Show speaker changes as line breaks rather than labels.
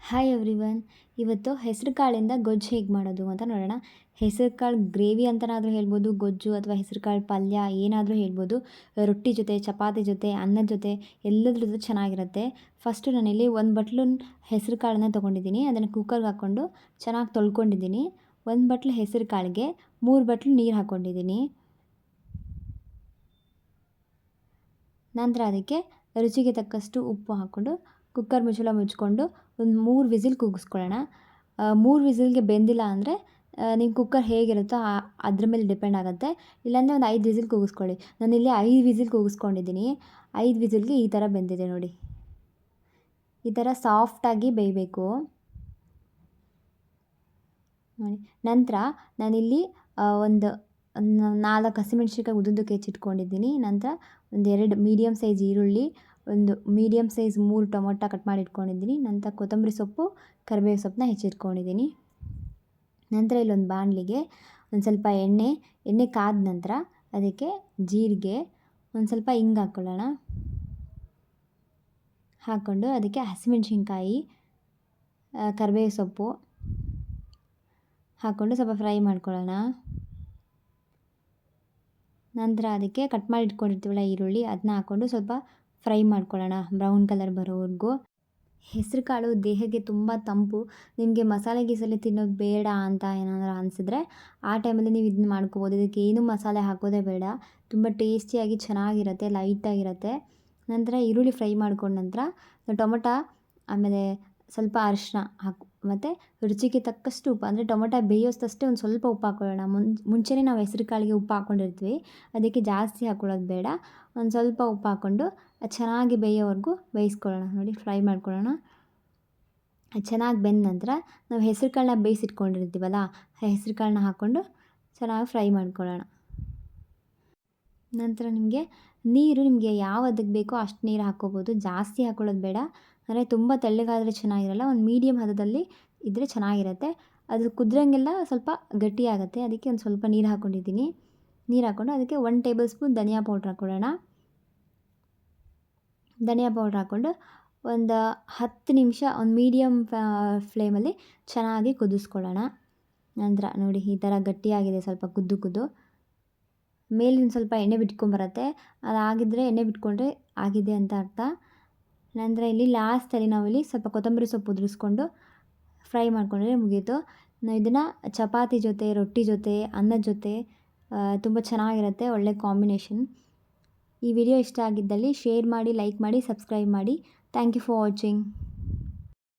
Hi everyone. ಇವತ್ತು ಹೆಸರು ಕಾಳಿಂದ ಗೊಜ್ಜು ಹೇಗೆ ಮಾಡೋದು ಅಂತ ನೋಡೋಣ. ಹೆಸರು ಕಾಳು ಗ್ರೇವಿ ಅಂತನಾದರೂ ಹೇಳ್ಬೋದು, ಗೊಜ್ಜು ಅಥವಾ ಹೆಸರು ಕಾಳು ಪಲ್ಯ ಏನಾದರೂ ಹೇಳ್ಬೋದು. ರೊಟ್ಟಿ ಜೊತೆ, ಚಪಾತಿ ಜೊತೆ, ಅನ್ನದ ಜೊತೆ ಎಲ್ಲದ್ರ ಜೊತೆ ಚೆನ್ನಾಗಿರುತ್ತೆ. ಫಸ್ಟು ನಾನಿಲ್ಲಿ ಒಂದು ಬಟ್ಲು ಹೆಸರು ಕಾಳನ್ನ ತೊಗೊಂಡಿದ್ದೀನಿ. ಅದನ್ನು ಕುಕ್ಕರ್ಗೆ ಹಾಕ್ಕೊಂಡು ಚೆನ್ನಾಗಿ ತೊಳ್ಕೊಂಡಿದ್ದೀನಿ. ಒಂದು ಬಟ್ಲು ಹೆಸರು ಕಾಳಿಗೆ 3 ಬಟ್ಲು ನೀರು ಹಾಕ್ಕೊಂಡಿದ್ದೀನಿ. ನಂತರ ಅದಕ್ಕೆ ರುಚಿಗೆ ತಕ್ಕಷ್ಟು ಉಪ್ಪು ಹಾಕ್ಕೊಂಡು ಕುಕ್ಕರ್ ಮುಚ್ಚಳ ಮುಚ್ಕೊಂಡು ಒಂದು 3 ವಿಸಿಲ್ ಕೂಗಿಸ್ಕೊಳ್ಳೋಣ. 3 ವಿಸಿಲ್ಗೆ ಬೆಂದಿಲ್ಲ ಅಂದರೆ ನಿಮ್ಮ ಕುಕ್ಕರ್ ಹೇಗಿರುತ್ತೋ ಅದ್ರ ಮೇಲೆ ಡಿಪೆಂಡ್ ಆಗುತ್ತೆ. ಇಲ್ಲಾಂದರೆ ಒಂದು 5 ವಿಸಿಲ್ ಕೂಗಿಸ್ಕೊಳ್ಳಿ. ನಾನಿಲ್ಲಿ 5 ವಿಸಿಲ್ ಕೂಗಿಸ್ಕೊಂಡಿದ್ದೀನಿ. 5 ವಿಸಿಲ್ಗೆ ಈ ಥರ ಬೆಂದಿದೆ ನೋಡಿ. ಈ ಥರ ಸಾಫ್ಟಾಗಿ ಬೇಯಬೇಕು ನೋಡಿ. ನಂತರ ನಾನಿಲ್ಲಿ ಒಂದು 4 ಹಸಿಮೆಣ್ಸಿನ್ಕಾಯಿ ಉದ್ದುದ್ದಕ್ಕೆ ಹೆಚ್ಚಿಟ್ಕೊಂಡಿದ್ದೀನಿ. ನಂತರ ಒಂದು 2 ಮೀಡಿಯಮ್ ಸೈಜ್ ಈರುಳ್ಳಿ, ಒಂದು ಮೀಡಿಯಮ್ ಸೈಜ್ 3 ಟೊಮೊಟೊ ಕಟ್ ಮಾಡಿ ಇಟ್ಕೊಂಡಿದ್ದೀನಿ. ನಂತರ ಕೊತ್ತಂಬರಿ ಸೊಪ್ಪು, ಕರಿಬೇವು ಸೊಪ್ಪನ್ನ ಹೆಚ್ಚಿಟ್ಕೊಂಡಿದ್ದೀನಿ. ನಂತರ ಇಲ್ಲೊಂದು ಬಾಣಲಿಗೆ ಒಂದು ಸ್ವಲ್ಪ ಎಣ್ಣೆ ಕಾದ ನಂತರ ಅದಕ್ಕೆ ಜೀರಿಗೆ, ಒಂದು ಸ್ವಲ್ಪ ಹಿಂಗೆ ಹಾಕ್ಕೊಳ್ಳೋಣ. ಹಾಕ್ಕೊಂಡು ಅದಕ್ಕೆ ಹಸಿಮೆಣ್ಸಿನ್ಕಾಯಿ, ಕರಿಬೇವು ಸೊಪ್ಪು ಹಾಕ್ಕೊಂಡು ಸ್ವಲ್ಪ ಫ್ರೈ ಮಾಡ್ಕೊಳ್ಳೋಣ. ನಂತರ ಅದಕ್ಕೆ ಕಟ್ ಮಾಡಿ ಇಟ್ಕೊಂಡಿರ್ತೀವಲ್ಲ ಈರುಳ್ಳಿ, ಅದನ್ನ ಹಾಕ್ಕೊಂಡು ಸ್ವಲ್ಪ ಫ್ರೈ ಮಾಡ್ಕೊಳ್ಳೋಣ ಬ್ರೌನ್ ಕಲರ್ ಬರೋವರೆಗೂ. ಹೆಸರು ಕಾಳು ದೇಹಕ್ಕೆ ತುಂಬ ತಂಪು. ನಿಮಗೆ ಮಸಾಲೆ ಗೀಸಲೆ ತಿನ್ನೋದು ಬೇಡ ಅಂತ ಏನಾದರೂ ಅನಿಸಿದ್ರೆ ಆ ಟೈಮಲ್ಲಿ ನೀವು ಇದನ್ನ ಮಾಡ್ಕೋಬೋದು. ಇದಕ್ಕೆ ಏನೂ ಮಸಾಲೆ ಹಾಕೋದೇ ಬೇಡ. ತುಂಬ ಟೇಸ್ಟಿಯಾಗಿ ಚೆನ್ನಾಗಿರುತ್ತೆ, ಲೈಟಾಗಿರುತ್ತೆ. ನಂತರ ಈರುಳ್ಳಿ ಫ್ರೈ ಮಾಡ್ಕೊಂಡ ನಂತರ ಟೊಮೊಟೊ, ಆಮೇಲೆ ಸ್ವಲ್ಪ ಅರಿಶಿನ ಮತ್ತು ರುಚಿಗೆ ತಕ್ಕಷ್ಟು ಉಪ್ಪು, ಅಂದರೆ ಟೊಮೊಟೊ ಬೇಯೋಷ್ಟಷ್ಟೇ ಒಂದು ಸ್ವಲ್ಪ ಉಪ್ಪು ಹಾಕ್ಕೊಳ್ಳೋಣ. ಮುಂಚೆನೇ ನಾವು ಹೆಸರು ಕಾಳಿಗೆ ಉಪ್ಪು ಹಾಕ್ಕೊಂಡಿರ್ತೀವಿ, ಅದಕ್ಕೆ ಜಾಸ್ತಿ ಹಾಕ್ಕೊಳ್ಳೋದು ಬೇಡ. ಒಂದು ಸ್ವಲ್ಪ ಉಪ್ಪು ಹಾಕ್ಕೊಂಡು ಅದು ಚೆನ್ನಾಗಿ ಬೇಯೋವರೆಗೂ ಬೇಯಿಸ್ಕೊಳ್ಳೋಣ ನೋಡಿ, ಫ್ರೈ ಮಾಡ್ಕೊಳ್ಳೋಣ. ಅದು ಚೆನ್ನಾಗಿ ಬೆಂದ ನಂತರ ನಾವು ಹೆಸರು ಕಾಳನ್ನ ಬೇಯಿಸಿಟ್ಕೊಂಡಿರ್ತೀವಲ್ಲ, ಹೆಸರು ಕಾಳನ್ನ ಹಾಕ್ಕೊಂಡು ಚೆನ್ನಾಗಿ ಫ್ರೈ ಮಾಡ್ಕೊಳ್ಳೋಣ. ನಂತರ ನಿಮಗೆ ಯಾವ ಹದಕ್ಕೆ ಬೇಕೋ ಅಷ್ಟು ನೀರು ಹಾಕ್ಕೋಬೋದು. ಜಾಸ್ತಿ ಹಾಕ್ಕೊಳ್ಳೋದು ಬೇಡ, ಅಂದರೆ ತುಂಬ ತೆಳ್ಳಗಾದರೆ ಚೆನ್ನಾಗಿರಲ್ಲ. ಒಂದು ಮೀಡಿಯಮ್ ಹದದಲ್ಲಿ ಇದ್ದರೆ ಚೆನ್ನಾಗಿರುತ್ತೆ. ಅದು ಕುದ್ರಂಗೆಲ್ಲ ಸ್ವಲ್ಪ ಗಟ್ಟಿಯಾಗುತ್ತೆ. ಅದಕ್ಕೆ ಒಂದು ಸ್ವಲ್ಪ ನೀರು ಹಾಕ್ಕೊಂಡಿದ್ದೀನಿ. ನೀರು ಹಾಕ್ಕೊಂಡು ಅದಕ್ಕೆ 1 ಟೇಬಲ್ ಸ್ಪೂನ್ ಧನಿಯಾ ಪೌಡ್ರ್ ಹಾಕ್ಕೊಳ್ಳೋಣ. ಧನಿಯಾ ಪೌಡ್ರ್ ಹಾಕ್ಕೊಂಡು ಒಂದು 10 ನಿಮಿಷ ಒಂದು ಮೀಡಿಯಮ್ ಫ್ಲೇಮಲ್ಲಿ ಚೆನ್ನಾಗಿ ಕುದಿಸ್ಕೊಳ್ಳೋಣ. ನಂತರ ನೋಡಿ ಈ ಥರ ಗಟ್ಟಿಯಾಗಿದೆ, ಸ್ವಲ್ಪ ಕುದ್ದು ಮೇಲಿನ ಸ್ವಲ್ಪ ಎಣ್ಣೆ ಬಿಟ್ಕೊಂಬರುತ್ತೆ. ಅದಾಗಿದ್ದರೆ ಎಣ್ಣೆ ಬಿಟ್ಕೊಂಡ್ರೆ ಆಗಿದೆ ಅಂತ ಅರ್ಥ. ನಂತರ ಇಲ್ಲಿ ಲಾಸ್ಟಲ್ಲಿ ನಾವಿಲ್ಲಿ ಸ್ವಲ್ಪ ಕೊತ್ತಂಬರಿ ಸೊಪ್ಪು ಉದುರಿಸ್ಕೊಂಡು ಫ್ರೈ ಮಾಡ್ಕೊಂಡ್ರೆ ಮುಗೀತು. ನಾವು ಇದನ್ನು ಚಪಾತಿ ಜೊತೆ, ರೊಟ್ಟಿ ಜೊತೆ, ಅನ್ನದ ಜೊತೆ ತುಂಬ ಚೆನ್ನಾಗಿರುತ್ತೆ, ಒಳ್ಳೆ ಕಾಂಬಿನೇಷನ್. ಈ ವಿಡಿಯೋ ಇಷ್ಟ ಆಗಿದ್ದಲ್ಲಿ ಶೇರ್ ಮಾಡಿ, ಲೈಕ್ ಮಾಡಿ, ಸಬ್ಸ್ಕ್ರೈಬ್ ಮಾಡಿ. Thank you for watching.